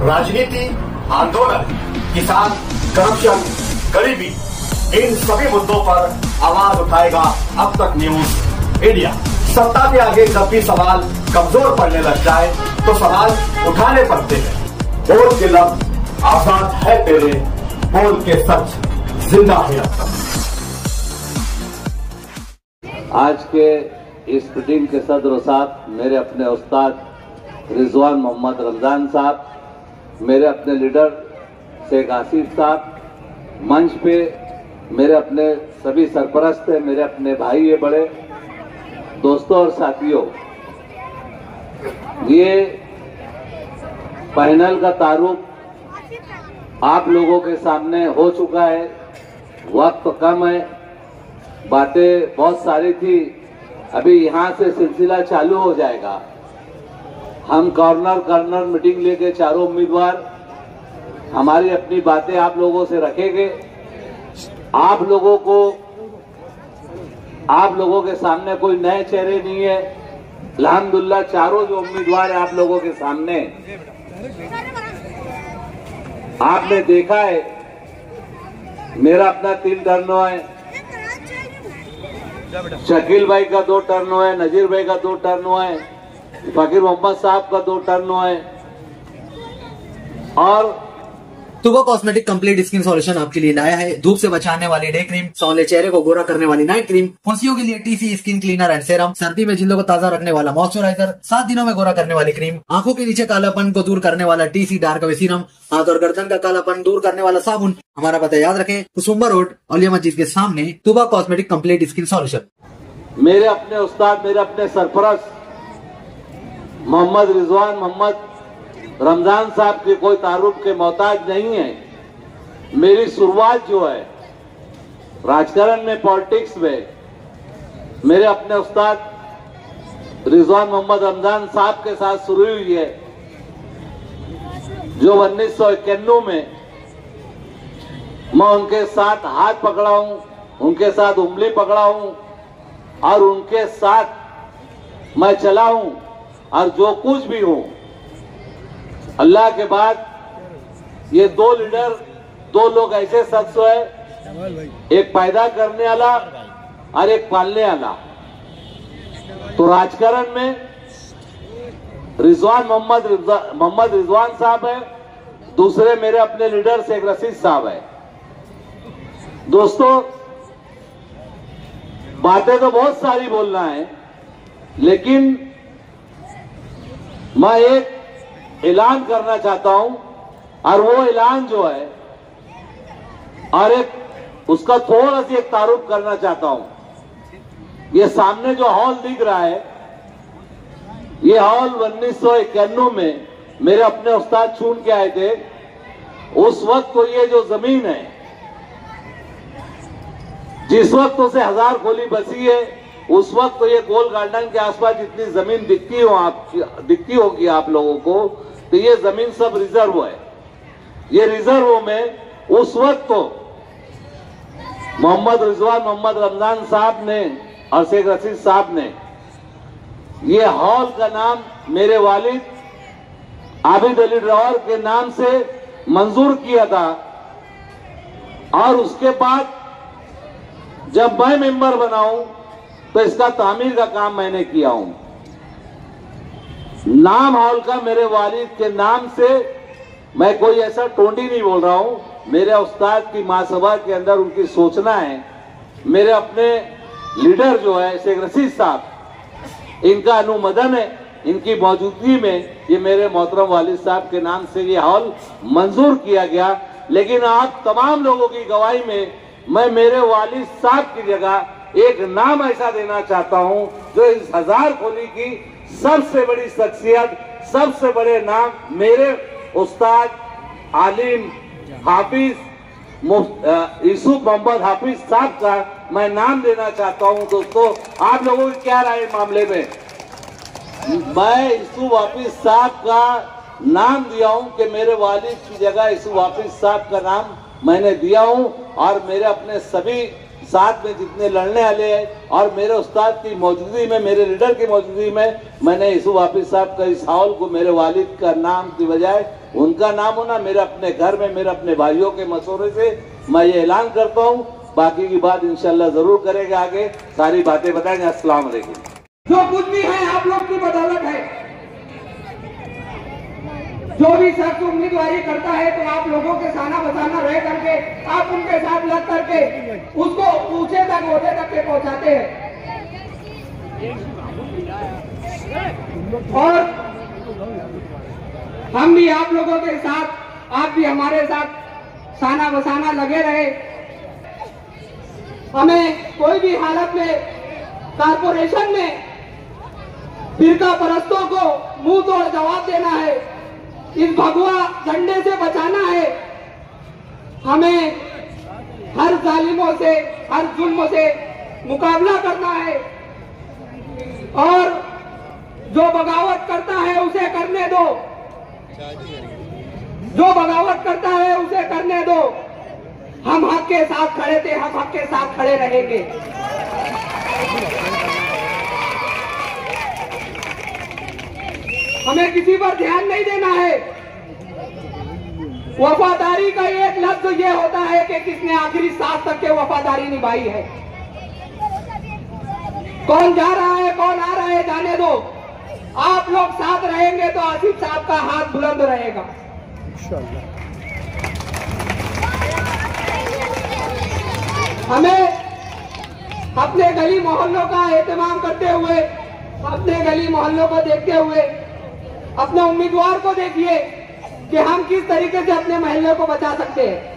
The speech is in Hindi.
राजनीति, आंदोलन, किसान, करप्शन, गरीबी, इन सभी मुद्दों पर आवाज उठाएगा अब तक न्यूज इंडिया। सत्ता के आगे जब भी सवाल कमजोर पड़ने लग जाए तो सवाल उठाने पड़ते हैं। बोल के लफ्ज आजाद है तेरे, बोल के सच जिंदा है अब तक। आज के इस मीटिंग के सदर साहब, मेरे अपने उस्ताद रिजवान मोहम्मद रमजान साहब, मेरे अपने लीडर शेख आसिफ साहब, मंच पे मेरे अपने सभी सरपरस्त हैं, मेरे अपने भाई है, बड़े दोस्तों और साथियों, ये पैनल का तारुफ आप लोगों के सामने हो चुका है। वक्त कम है, बातें बहुत सारी थी, अभी यहाँ से सिलसिला चालू हो जाएगा। हम कॉर्नर मीटिंग लेके चारों उम्मीदवार हमारी अपनी बातें आप लोगों से रखेंगे। आप लोगों के सामने कोई नए चेहरे नहीं है। अल्हम्दुलिल्लाह चारों जो उम्मीदवार है आप लोगों के सामने, आपने देखा है। मेरा अपना 3 टर्न है, शकील भाई का 2 टर्न है, नजीर भाई का 2 टर्न है, फकीर मोहम्मद साहब का 2 टर्न है, और तुबा कॉस्मेटिक कंप्लीट स्किन सॉल्यूशन आपके लिए लाया है। धूप से बचाने वाली डे क्रीम, सौले चेहरे को गोरा करने वाली नाइट क्रीम, फुंसियों के लिए TC skin cleaner and serum, सर्दी में जिल्दों को ताजा रखने वाला मॉइस्चराइजर, 7 दिनों में गोरा करने वाली क्रीम, आंखों के नीचे कालापन को दूर करने वाला टीसी डार्क वे सीरम, हाथ और गर्दन का कालापन दूर करने वाला साबुन। हमारा पता याद रखें, कुसुम्बा रोड, औलिया मस्जिद के सामने, तुबा कॉस्मेटिक कंप्लीट स्किन सॉल्यूशन। मेरे अपने उस्ताद, मेरे अपने सरपरस्त मोहम्मद रिजवान मोहम्मद रमजान साहब के कोई तारुफ के मोहताज नहीं है। मेरी शुरुआत जो है राजकारण में, पॉलिटिक्स में, मेरे अपने उस्ताद रिजवान मोहम्मद रमजान साहब के साथ शुरू हुई है, जो 1991 में मैं उनके साथ हाथ पकड़ा हूं, उनके साथ उंगली पकड़ा हूं और उनके साथ मैं चला हूं, और जो कुछ भी हूं, अल्लाह के बाद ये 2 लीडर, 2 लोग ऐसे शख्स है, एक पैदा करने वाला और एक पालने वाला। तो राजकारण में रिजवान मोहम्मद रिजवान साहब है, दूसरे मेरे अपने लीडर शेख रशीद साहब है। दोस्तों, बातें तो बहुत सारी बोलना है, लेकिन मैं एक ऐलान करना चाहता हूं, और वो ऐलान जो है, और एक उसका थोड़ा सी एक तारुफ करना चाहता हूं। ये सामने जो हॉल दिख रहा है, ये हॉल 1991 में मेरे अपने उस्ताद चुन के आए थे। उस वक्त तो ये जो जमीन है, जिस वक्त उसे 1000 खोली बसी है, उस वक्त तो ये गोल गार्डन के आसपास जितनी जमीन दिखती होगी आप लोगों को, तो ये जमीन सब रिजर्व है। ये रिजर्व में उस वक्त तो मोहम्मद रिजवान मोहम्मद रमजान साहब ने और शेख रशीद साहब ने ये हॉल का नाम मेरे वालिद आबिद अली ड्रावर के नाम से मंजूर किया था, और उसके बाद जब मैं मेंबर बना हूं तो इसका तामीर का काम मैंने किया हूं। नाम हॉल का मेरे वालिद के नाम से, मैं कोई ऐसा टोंडी नहीं बोल रहा हूं, मेरे उस्ताद की महासभा के अंदर उनकी सोचना है। मेरे अपने लीडर जो है शेख रशीद साहब, इनका अनुमोदन है, इनकी मौजूदगी में ये मेरे मोहतरम वालिद साहब के नाम से ये हॉल मंजूर किया गया। लेकिन आप तमाम लोगों की गवाही में मैं मेरे वालिद साहब की जगह एक नाम ऐसा देना चाहता हूं, जो इस 1000 खोली की सबसे बड़ी शख्सियत, सबसे बड़े नाम मेरे उस्ताद आलिम हाफिज यूसुफ मोहम्मद हाफिज साहब का मैं नाम देना चाहता हूं। दोस्तों, आप लोगों की क्या राय मामले में? मैं यूसुफ हाफिज साहब का नाम दिया हूं कि मेरे वालिद की जगह यूसुफ हाफिज साहब का नाम मैंने दिया हूं, और मेरे अपने सभी साथ में जितने लड़ने वाले हैं और मेरे उस्ताद की मौजूदगी में, मेरे लीडर की मौजूदगी में मैंने यूसुफ हाफिज साहब का इस हॉल को मेरे वालिद का नाम की बजाय उनका नाम होना मेरे अपने घर में, मेरे अपने भाइयों के मशवरे से मैं ये ऐलान करता हूँ। बाकी की बात इंशाल्लाह जरूर करेंगे, आगे सारी बातें बताएंगे। अस्सलाम वालेकुम। जो कुछ भी है आप लोग की बदौलत है। जो भी शख्स उम्मीदवारी करता है तो आप लोगों के साना बसाना रह करके, आप उनके साथ लग करके उसको ऊंचे तक ओहदे तक के पहुंचाते हैं। और हम भी आप लोगों के साथ, आप भी हमारे साथ साना बसाना लगे रहे। हमें कोई भी हालत में कारपोरेशन में फिरका परस्तों को मुंह तोड़ जवाब देना है, इस भगवा झंडे से बचाना है। हमें हर जालिमों से, हर जुल्म से मुकाबला करना है और जो बगावत करता है उसे करने दो, जो बगावत करता है उसे करने दो। हम हक के साथ खड़े थे, हम हक के साथ खड़े रहेंगे। हमें किसी पर ध्यान नहीं देना है। वफादारी का एक लफ्ज ये होता है कि किसने आखिरी सांस तक के वफादारी निभाई है। कौन जा रहा है, कौन आ रहा है, जाने दो। आप लोग साथ रहेंगे तो आसिफ साहब का हाथ बुलंद रहेगा। हमें अपने गली मोहल्लों का एहतमाम करते हुए, अपने गली मोहल्लों को देखते हुए, अपने उम्मीदवार को देखिए कि हम किस तरीके से अपने महल्ले को बचा सकते हैं।